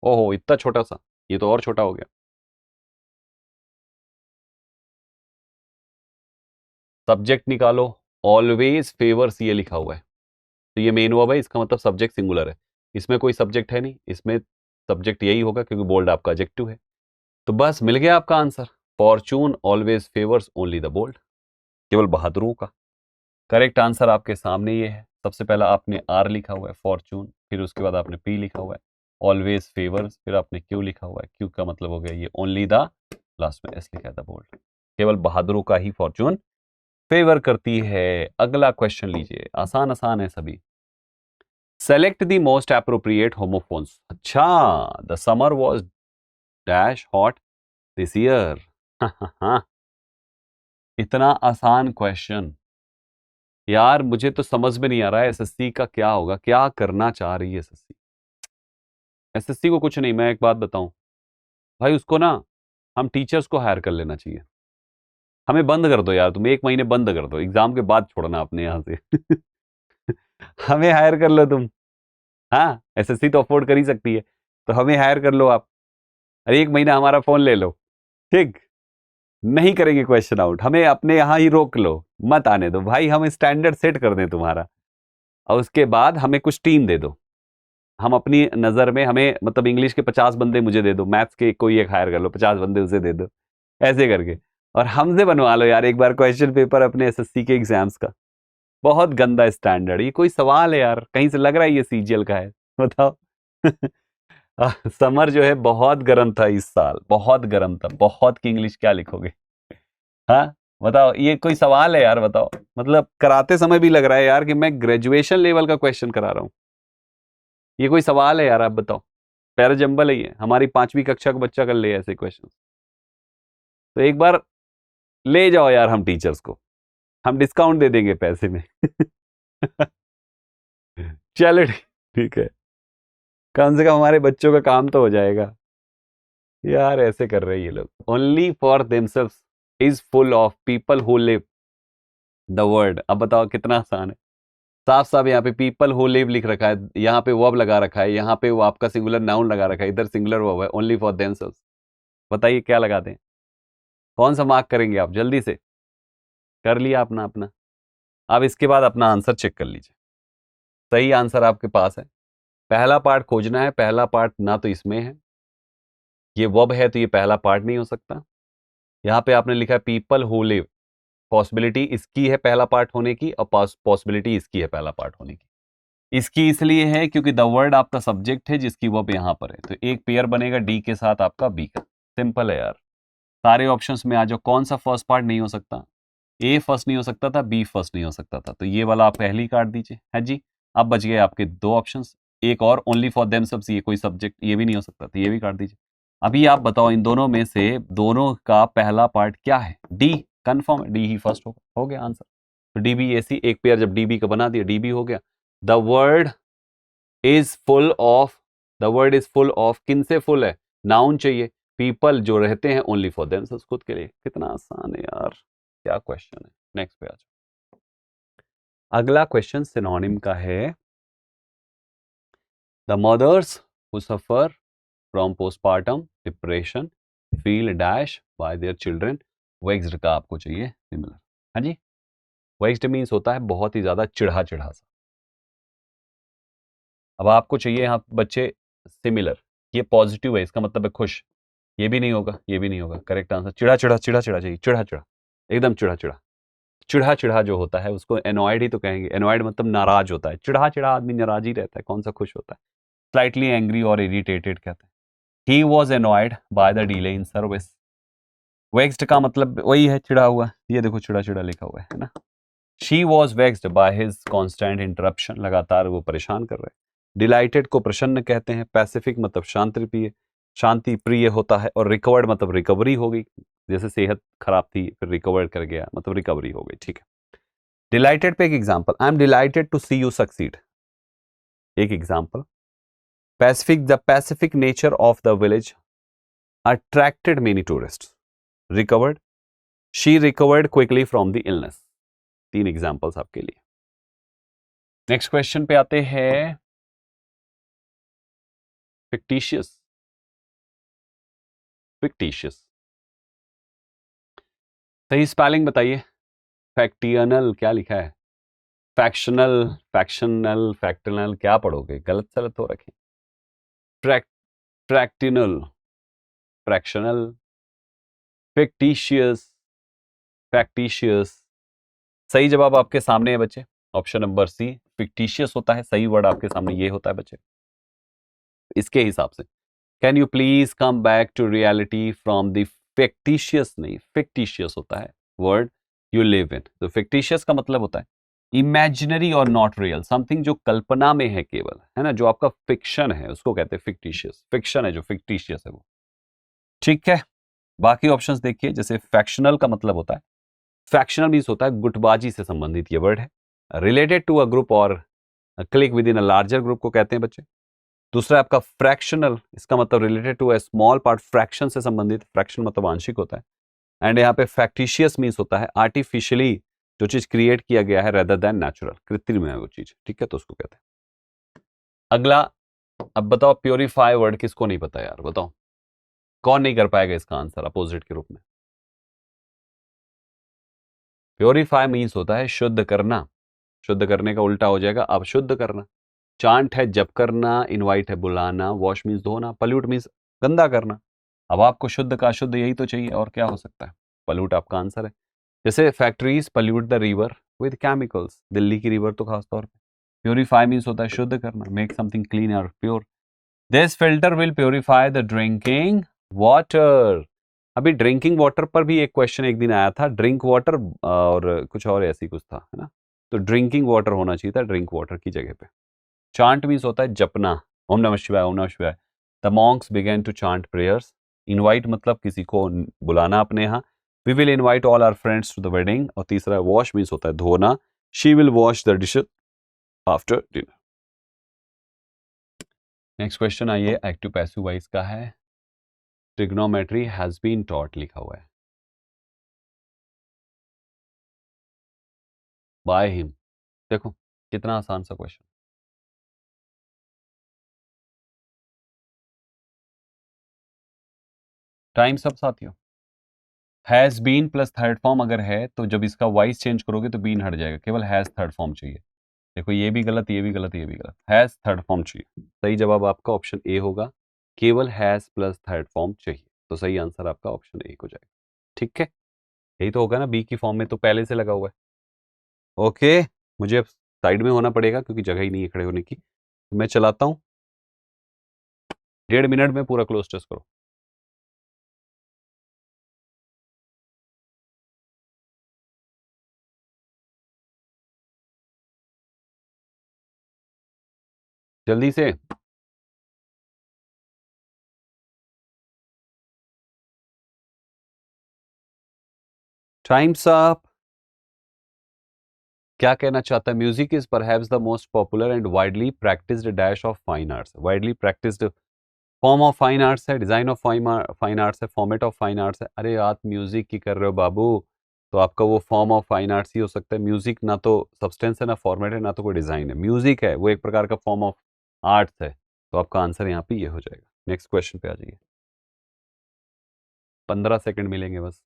Speaker 1: ओहो इतना छोटा सा, ये तो और छोटा हो गया। सब्जेक्ट निकालो, ऑलवेज फेवर्स ये लिखा हुआ है, तो ये मेन वर्ब है, इसका मतलब सब्जेक्ट सिंगुलर है, इसमें कोई सब्जेक्ट है नहीं, इसमें सब्जेक्ट यही होगा क्योंकि बोल्ड आपका एडजेक्टिव है। तो बस मिल गया आपका answer, fortune always favours only the bold, केवल बहादुरों का। करेक्ट आंसर आपके सामने ये है। सबसे पहला आपने आर लिखा हुआ है फॉर्चून, फिर उसके बाद आपने पी लिखा हुआ है ऑलवेज फेवर्स, फिर आपने क्यू लिखा हुआ है, क्यू का मतलब हो गया ये ओनली द, लास्ट में एस लिखा है द बोल्ड, केवल बहादुरों का ही फॉर्चून फेवर करती है। अगला क्वेश्चन लीजिए, आसान आसान है सभी। Select the most appropriate homophones. अच्छा, the summer was dash hot this year. इतना आसान क्वेश्चन यार, मुझे तो समझ में नहीं आ रहा है एसएससी का क्या होगा, क्या करना चाह रही है एसएससी। एसएससी को कुछ नहीं, मैं एक बात बताऊं भाई, उसको ना हम टीचर्स को हायर कर लेना चाहिए। हमें बंद कर दो यार, तुम 1 महीने बंद कर दो, एग्जाम के बाद छोड़ना अपने यहाँ से। हमें हायर कर लो तुम। हाँ, एसएससी तो अफोर्ड कर ही सकती है, तो हमें हायर कर लो आप, अरे 1 महीना हमारा फोन ले लो। ठीक, नहीं करेंगे क्वेश्चन आउट, हमें अपने यहाँ ही रोक लो, मत आने दो भाई, हम स्टैंडर्ड सेट कर दें तुम्हारा, और उसके बाद हमें कुछ टीम दे दो, हम अपनी नज़र में, हमें मतलब इंग्लिश के 50 बंदे मुझे दे दो, मैथ्स के कोई एक हायर कर लो, 50 बंदे उसे दे दो, ऐसे करके, और हमसे बनवा लो यार एक बार क्वेश्चन पेपर अपने एसएससी के एग्जाम्स का। बहुत गंदा स्टैंडर्ड, ये कोई सवाल है यार, कहीं से लग रहा है ये सीजीएल का है, बताओ। समर जो है बहुत गर्म था इस साल, बहुत गर्म था, बहुत की इंग्लिश क्या लिखोगे। हाँ, बताओ ये कोई सवाल है यार, बताओ, मतलब कराते समय भी लग रहा है यार कि मैं ग्रेजुएशन लेवल का क्वेश्चन करा रहा हूँ, ये कोई सवाल है यार, आप बताओ। पैरा जंबल ही है, हमारी 5वीं कक्षा का बच्चा कर ले ऐसे क्वेश्चन। तो एक बार ले जाओ यार हम टीचर्स को, हम डिस्काउंट दे देंगे पैसे में। चलो ठीक है, कम से कम हमारे बच्चों का काम तो हो जाएगा। यार ऐसे कर रहे हैं ये लोग। Only for themselves is full of people who live the word. अब बताओ कितना आसान है, साफ साफ यहाँ पे पीपल हु लिव लिख रखा है, यहाँ पे वर्ब लगा रखा है, यहाँ पे वो आपका सिंगुलर नाउन लगा रखा है, इधर सिंगुलर वर्ब है, ओनली फॉर देमसेल्व्स। बताइए क्या लगा दें, कौन सा मार्क करेंगे आप? जल्दी से कर लिया अपना अपना। अब इसके बाद अपना आंसर चेक कर लीजिए, सही आंसर आपके पास है। पहला पार्ट खोजना है, पहला पार्ट ना तो इसमें है, ये वर्ब है तो ये पहला पार्ट नहीं हो सकता। यहाँ पे आपने लिखा है पीपल हु लिव, पॉसिबिलिटी इसकी है पहला पार्ट होने की, और पॉसिबिलिटी इसकी है पहला पार्ट होने की। इसकी इसलिए है क्योंकि द वर्ड आपका सब्जेक्ट है जिसकी वर्ब यहाँ पर है, तो एक पेयर बनेगा डी के साथ आपका बी का। सिंपल है यार, सारे ऑप्शंस में आ जाओ। कौन सा फर्स्ट पार्ट नहीं हो सकता? ए फर्स्ट नहीं हो सकता था, बी फर्स्ट नहीं हो सकता था, तो ये वाला आप पहले ही काट दीजिए है जी। अब बच गए आपके दो ऑप्शंस, एक और ओनली फॉर देमसेल्व्स, ये कोई सब्जेक्ट ये भी नहीं हो सकता, तो ये भी काट दीजिए। अभी आप बताओ इन दोनों में से दोनों का पहला पार्ट क्या है? डी, कंफर्म है, डी ही फर्स्ट होगा, हो गया आंसर। तो डी बी ऐसी एक पेयर जब डी बी का बना दिया, डी बी हो गया। The word is full of, the word is full of, किन से फुल है? नाउन चाहिए, पीपल जो रहते हैं ओनली फॉर देमसेल्व्स, खुद के लिए। कितना आसान है यार, क्या क्वेश्चन है। नेक्स्ट पे आ जाओ। अगला क्वेश्चन सिनोनिम का है, the mothers who suffer from postpartum depression feel dash by their children. Vexed का आपको चाहिए सिमिलर। हाँ जी, वेक्स्ड मीन्स होता है बहुत ही ज्यादा चिढ़ा चिढ़ा सा। अब आपको चाहिए यहाँ बच्चे सिमिलर, ये पॉजिटिव है, इसका मतलब है खुश, ये भी नहीं होगा, ये भी नहीं होगा। करेक्ट आंसर चिढ़ा चिढ़ा, चिढ़ा चिढ़ा चाहिए, चिढ़ा चिढ़ा, एकदम चिढ़ा चिढ़ा। चिढ़ा चिढ़ा जो होता है उसको एनॉयड ही तो कहेंगे, एनॉयड मतलब नाराज होता है, चिढ़ा चिढ़ा आदमी नाराज ही रहता है, कौन सा खुश होता है। स्लाइटली एंग्री और इरिटेटेड कहते हैं। He was annoyed by the delay in service. Vexed का मतलब वही है चिढ़ा हुआ, ये देखो चिढ़ा चिढ़ा लिखा हुआ है ना। She was vexed by his constant interruption, लगातार वो परेशान कर रहे हैं। डिलाइटेड को प्रसन्न कहते हैं। पैसिफिक मतलब शांति प्रिय, शांति प्रिय होता है। और रिकवर्ड मतलब रिकवरी हो गई, जैसे सेहत खराब थी फिर रिकवर कर गया, मतलब रिकवरी हो गई, ठीक है। डिलाइटेड पे एक example, I am delighted to see you succeed, एक example. Pacific, the pacific nature of the village attracted many tourist. Recovered, she recovered quickly from the illness. तीन एग्जांपल्स आपके लिए। नेक्स्ट क्वेश्चन पे आते हैं, फिक्टिशियस, फिक्टिशियस सही spelling बताइए। फैक्टियनल क्या लिखा है? फैक्शनल, फैक्शनल, फैक्टनल क्या पढ़ोगे? गलत सलत हो रखे। फ्रैक्टिनल, फ्रैक्शनल, फिक्टिशियस, फैक्टिशियस। सही जवाब आपके सामने है बच्चे, ऑप्शन नंबर सी फिक्टिशियस होता है, सही वर्ड आपके सामने ये होता है बच्चे। इसके हिसाब से can you please come back to reality from the fictitious, नहीं फिक्टिशियस होता है वर्ड यू लिव इन। तो फिक्टिशियस का मतलब होता है इमेजिनरी और नॉट रियल, समथिंग जो कल्पना में है केवल, है ना, जो आपका फिक्शन है उसको कहते हैं फिक्टिशियस। फिक्शन है जो फिक्टिशियस है वो, ठीक है। बाकी ऑप्शंस देखिए, जैसे फैक्शनल का मतलब होता है, फैक्शनल मीन्स होता है गुटबाजी से संबंधित ये वर्ड है। रिलेटेड टू अ ग्रुप और click with in a larger group को कहते हैं बच्चे। दूसरा है आपका फ्रैक्शनल, इसका मतलब related to a small part, fraction से संबंधित, फ्रैक्शन मतलब आंशिक होता है। एंड यहाँ पे फैक्टिशियस मीन्स होता है आर्टिफिशियली जो चीज क्रिएट किया गया है रेदर देन नेचुरल, कृत्रिम है वो चीज, ठीक है, तो उसको कहते हैं। अगला, अब बताओ प्योरीफाई वर्ड किसको नहीं पता यार, बताओ कौन नहीं कर पाएगा इसका आंसर अपोजिट के रूप में। प्योरीफाई मीन्स होता है शुद्ध करना, शुद्ध करने का उल्टा हो जाएगा अब शुद्ध करना। चांट है जप करना, इनवाइट है बुलाना, वॉश मीन्स धोना, पल्यूट मीन्स गंदा करना। अब आपको शुद्ध का शुद्ध यही तो चाहिए, और क्या हो सकता है? पल्यूट आपका आंसर है। जैसे factories pollute the river with chemicals, Delhi की रिवर तो खास तौर पे। प्योरीफाई मीन्स होता है शुद्ध करना, मेक समथिंग क्लीन और pure. This filter will purify the drinking water. अभी ड्रिंकिंग वाटर पर भी एक क्वेश्चन एक दिन आया था, ड्रिंक वाटर और कुछ और ऐसी कुछ था, है ना, तो ड्रिंकिंग वाटर होना चाहिए था ड्रिंक वाटर की जगह पे। चांट मीन्स होता है जपना, ओम नमः शिवाय, ओम नमः शिवाय। The monks begin to chant prayers. Invite मतलब किसी को बुलाना अपने यहाँ। We will invite all our friends to the wedding. और तीसरा वॉश मीन्स होता है धोना। She will wash the dish after dinner. Next question आइए, एक्टिव पैसिव वॉइस का है। ट्रिग्नोमेट्री हैज बीन टॉट लिखा हुआ है बाय हिम। देखो कितना आसान सा क्वेश्चन। टाइम सब साथियों। Has been plus third form अगर है तो जब इसका वॉइस चेंज करोगे तो बीन हट जाएगा, केवल हैज थर्ड फॉर्म चाहिए। देखो ये भी गलत, ये भी गलत, ये भी गलत, हैज थर्ड फॉर्म चाहिए। सही जवाब आपका ऑप्शन ए होगा, केवल हैज प्लस थर्ड फॉर्म चाहिए। तो सही आंसर आपका ऑप्शन ए हो जाएगा। ठीक है, यही तो होगा ना, बी की फॉर्म में तो पहले से लगा हुआ है। ओके, मुझे अब साइड में होना पड़ेगा क्योंकि जगह ही नहीं है खड़े होने की। तो मैं चलाता हूँ, 1.5 मिनट में पूरा क्लोज टेस्ट करो। जल्दी से। Times up. क्या कहना चाहता है? Music is perhaps the most popular and widely practised dash of fine arts. Widely practised form of fine arts है, डिजाइन ऑफ फाइन आर्ट्स है, फॉर्मेट ऑफ फाइन आर्ट्स है। अरे आप म्यूजिक की कर रहे हो बाबू, तो आपका वो फॉर्म ऑफ फाइन आर्ट्स ही हो सकता है। म्यूजिक ना तो सब्सटेंस है, ना फॉर्मेट है, ना तो कोई डिजाइन है। म्यूजिक है वो एक प्रकार का फॉर्म ऑफ आर्ट्स है। तो आपका आंसर यहाँ पे ये हो जाएगा। नेक्स्ट क्वेश्चन पे आ जाइए। 15 सेकंड मिलेंगे बस।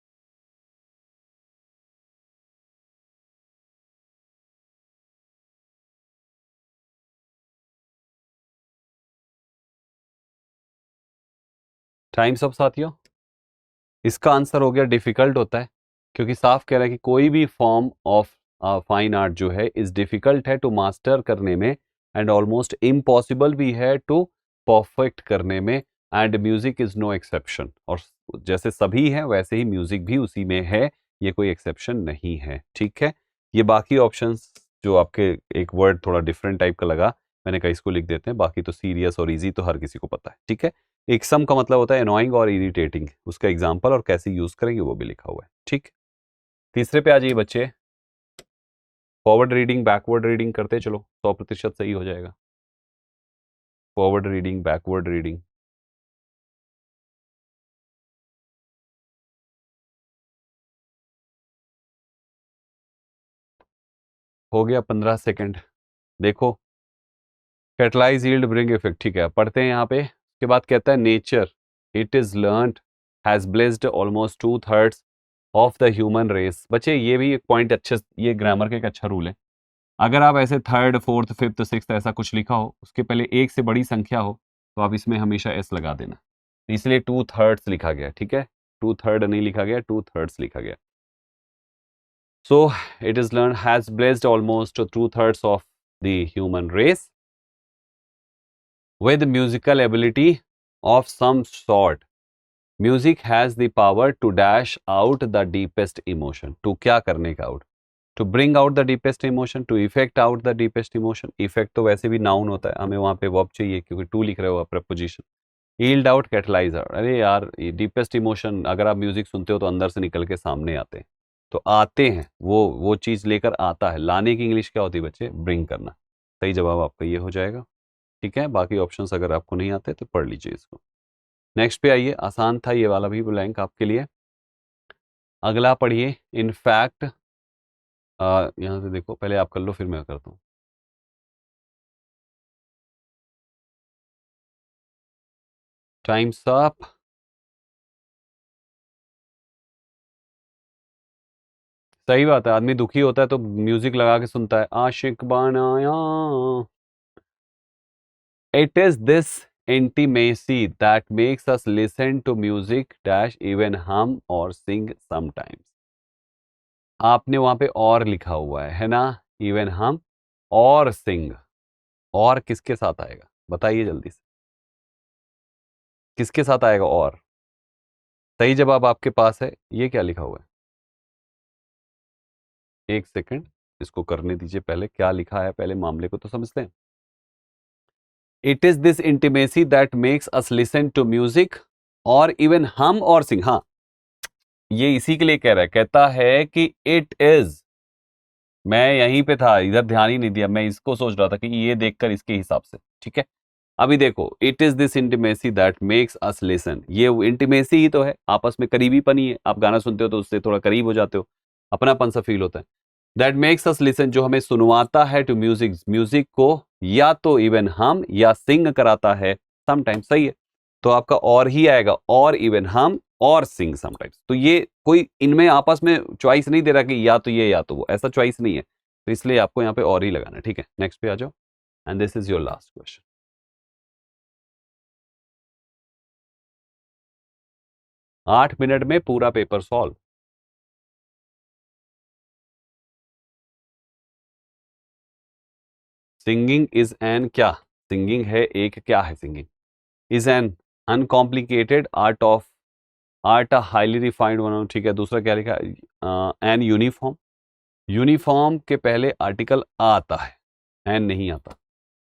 Speaker 1: टाइम सब साथियों। इसका आंसर हो गया डिफिकल्ट होता है, क्योंकि साफ कह रहा है कि कोई भी फॉर्म ऑफ फाइन आर्ट जो है इज डिफिकल्ट है टू मास्टर करने में, एंड ऑलमोस्ट इम्पॉसिबल भी है टू परफेक्ट करने में। And music is no exception. और जैसे सभी हैं वैसे ही म्यूजिक भी उसी में है, ये कोई एक्सेप्शन नहीं है। ठीक है, ये बाकी ऑप्शंस जो आपके एक वर्ड थोड़ा डिफरेंट टाइप का लगा, मैंने कहा इसको लिख देते हैं, बाकी तो सीरियस और इजी तो हर किसी को पता है। ठीक है, एक सम का मतलब होता है अनोइंग और इरिटेटिंग, उसका एग्जांपल और कैसे यूज करेंगे वो भी लिखा हुआ है। ठीक, तीसरे पे आ जाइए बच्चे। फॉरवर्ड रीडिंग बैकवर्ड रीडिंग करते चलो, 100% सही हो जाएगा। Forward reading backward reading. हो गया 15 सेकंड। देखो, कैटलाइज यील्ड ब्रिंग इफेक्ट, ठीक है पढ़ते हैं यहाँ पे। उसके बाद कहता है nature it is learned has blessed almost 2/3 of the human race. बच्चे ये भी एक पॉइंट अच्छे, ये ग्रामर का एक अच्छा रूल है। अगर आप ऐसे थर्ड फोर्थ फिफ्थ सिक्स्थ ऐसा कुछ लिखा हो, उसके पहले एक से बड़ी संख्या हो, तो आप इसमें हमेशा एस लगा देना। इसलिए 2/3 लिखा गया। ठीक है, 2/3 नहीं लिखा गया, 2/3 लिखा गया। So it is learn has blessed almost 2/3 of the human race with musical ability of some sort. Music has the power to dash out the deepest emotion. To क्या करने का out? To bring out the deepest emotion, to effect out the deepest emotion. Effect तो वैसे भी noun होता है, हमें वहाँ पे verb चाहिए क्योंकि to लिख रहे हो आप preposition. Yield out, catalyzer. अरे यार ये deepest emotion अगर आप म्यूजिक सुनते हो तो अंदर से निकल के सामने आते हैं। तो आते हैं, वो चीज़ लेकर आता है। लाने की इंग्लिश क्या होती है बच्चे? ब्रिंग करना। सही जवाब आपका ये हो जाएगा। ठीक है, बाकी ऑप्शंस अगर आपको नहीं आते तो पढ़ लीजिए इसको। नेक्स्ट पे आइए, आसान था ये वाला भी ब्लैंक आपके लिए। अगला पढ़िए, इनफैक्ट। यहाँ से देखो, पहले आप कर लो फिर मैं करता हूँ। Times up. सही बात है, आदमी दुखी होता है तो म्यूजिक लगा के सुनता है, आशिक बनाया। It is this intimacy that makes us listen to music dash even hum और सिंग समटाइम्स। आपने वहां पे और लिखा हुआ है ना, इवन हम और सिंग। और किसके साथ आएगा बताइए जल्दी से, किसके साथ आएगा और? सही जवाब आपके पास है, ये क्या लिखा हुआ है? एक सेकंड, इसको करने दीजिए, पहले क्या लिखा है पहले मामले को तो समझते हैं। It is this intimacy that makes us listen to music और इवन हम और सिंग। हाँ, ये इसी के लिए कह रहा है, कहता है कि इट इज, मैं यहीं पे था, इधर ध्यान ही नहीं दिया, मैं इसको सोच रहा था कि ये देखकर इसके हिसाब से, ठीक है। अभी देखो, it is this intimacy that makes us listen, ये इंटीमेसी ही तो है, आपस में करीबीपन ही है। आप गाना सुनते हो तो उससे थोड़ा करीब हो जाते हो, अपनापन सा फील होता है। दैट मेक्स अस लिसन, जो हमें सुनवाता है, टू म्यूजिक, म्यूजिक को, या तो इवन हम या सिंग कराता है समटाइम्स। सही है, तो आपका और ही आएगा, और इवन हम और सिंग समटाइम्स। तो ये कोई इनमें आपस में चॉइस नहीं दे रहा कि या तो ये या तो वो, ऐसा चॉइस नहीं है, तो इसलिए आपको यहाँ पे और ही लगाना है। ठीक है, नेक्स्ट पे आ जाओ, and this is your last question. 8 minute में पूरा paper solve. Singing is an क्या, सिंगिंग है एक क्या है, singing is an uncomplicated art of, art a highly refined one. ठीक है, दूसरा क्या लिखा है, एन यूनिफॉर्म, यूनिफॉर्म के पहले आर्टिकल आता है, एन नहीं आता।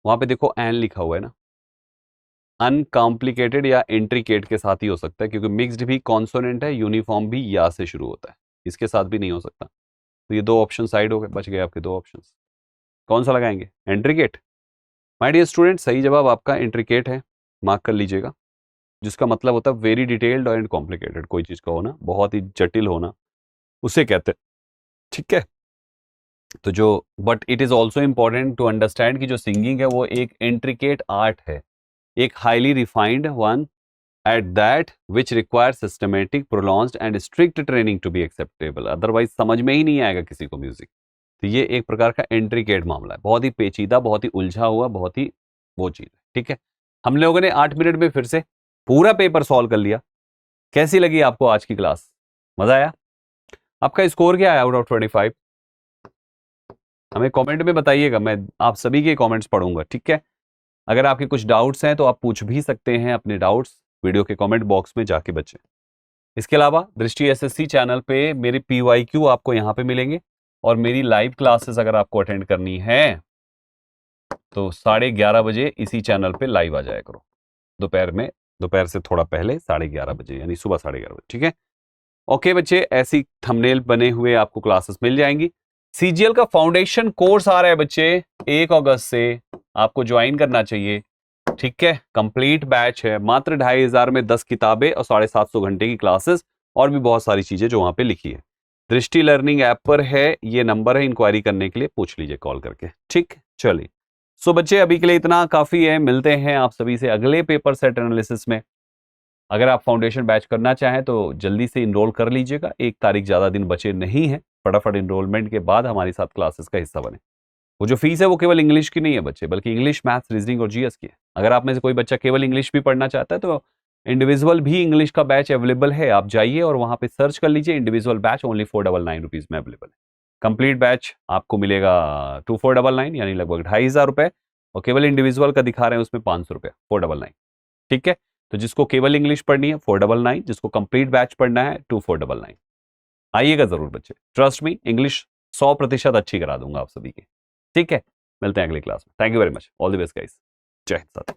Speaker 1: वहां पे देखो एन लिखा हुआ है ना, अनकॉम्प्लिकेटेड या इंट्रिकेट के साथ ही हो सकता है, क्योंकि मिक्स्ड भी कॉन्सोनेंट है, यूनिफॉर्म भी या से शुरू होता है, इसके साथ भी नहीं हो सकता। तो ये दो ऑप्शन साइड हो गए, बच गए आपके दो ऑप्शन। कौन सा लगाएंगे, इंट्रिकेट। माय डियर स्टूडेंट, सही जवाब आपका इंट्रिकेट है, मार्क कर लीजिएगा, जिसका मतलब होता है वेरी डिटेल्ड एंड कॉम्प्लिकेटेड, कोई चीज का होना, बहुत ही जटिल होना, उसे कहते हैं। ठीक है, तो जो, but it is also important to understand कि जो सिंगिंग है वो एक इंट्रिकेट आर्ट है, एक highly refined one, at that which require systematic, prolonged and strict training to be acceptable, otherwise समझ में ही नहीं आएगा किसी को म्यूजिक। तो ये एक प्रकार का इंट्रिकेट मामला है, बहुत ही पेचीदा, बहुत ही उलझा हुआ, बहुत ही वो चीज है। ठीक है, हम लोगों ने 8 मिनट में फिर से पूरा पेपर सॉल्व कर लिया। कैसी लगी आपको आज की क्लास, मजा आया? आपका स्कोर क्या है आउट ऑफ 25? हमें कमेंट में बताइएगा, मैं आप सभी के कमेंट्स पढ़ूंगा। ठीक है, अगर आपके कुछ डाउट्स हैं तो आप पूछ भी सकते हैं अपने डाउट्स वीडियो के कमेंट बॉक्स में जाके बच्चे। इसके अलावा दृष्टि एसएससी चैनल पे मेरे पीवाईक्यू आपको यहाँ पे मिलेंगे, और मेरी लाइव क्लासेस अगर आपको अटेंड करनी है तो 11:30 बजे इसी चैनल पे लाइव आ जाया करो, दोपहर में, दोपहर से थोड़ा पहले 11:30 बजे, यानी सुबह 11:30 बजे। ठीक है, ओके बच्चे, ऐसी थंबनेल बने हुए आपको क्लासेस मिल जाएंगी। सीजीएल का फाउंडेशन कोर्स आ रहा है बच्चे, 1 अगस्त से आपको ज्वाइन करना चाहिए। ठीक है, कंप्लीट बैच है, मात्र 2,500 में 10 किताबें और 750 घंटे की क्लासेस, और भी बहुत सारी चीजें जो वहां पे लिखी है। दृष्टि लर्निंग ऐप पर है, ये नंबर है इंक्वायरी करने के लिए, पूछ लीजिए कॉल करके। ठीक, चलिए, सो बच्चे अभी के लिए इतना काफी है, मिलते हैं आप सभी से अगले पेपर सेट एनालिसिस में। अगर आप फाउंडेशन बैच करना चाहें तो जल्दी से इनरोल कर लीजिएगा, 1 तारीख ज्यादा दिन बचे नहीं है, फटाफट इनरोलमेंट के बाद हमारे साथ क्लासेस का हिस्सा बने। वो जो फीस है वो केवल इंग्लिश की नहीं है बच्चे, बल्कि इंग्लिश, मैथ्स, रीजनिंग और जीएस की है। अगर आप में से कोई बच्चा केवल इंग्लिश भी पढ़ना चाहता है तो इंडिविजुअल भी इंग्लिश का बैच अवेलेबल है, आप जाइए और वहां पे सर्च कर लीजिए, इंडिविजुअल बैच ओनली 499 रुपीज में अवेलेबल है। कंप्लीट बैच आपको मिलेगा 2499, यानी लगभग 2,500 रुपए, और केवल इंडिविजुअल का दिखा रहे हैं उसमें 500 रुपए, 499। ठीक है, तो जिसको केवल इंग्लिश पढ़नी है 499, जिसको कंप्लीट बैच पढ़ना है 2499। आइएगा जरूर बच्चे, ट्रस्ट मी, इंग्लिश 100% अच्छी करा दूंगा आप सभी की। ठीक है, मिलते हैं अगली क्लास में। Thank you very much, all the best guys, जय हिंद साथी।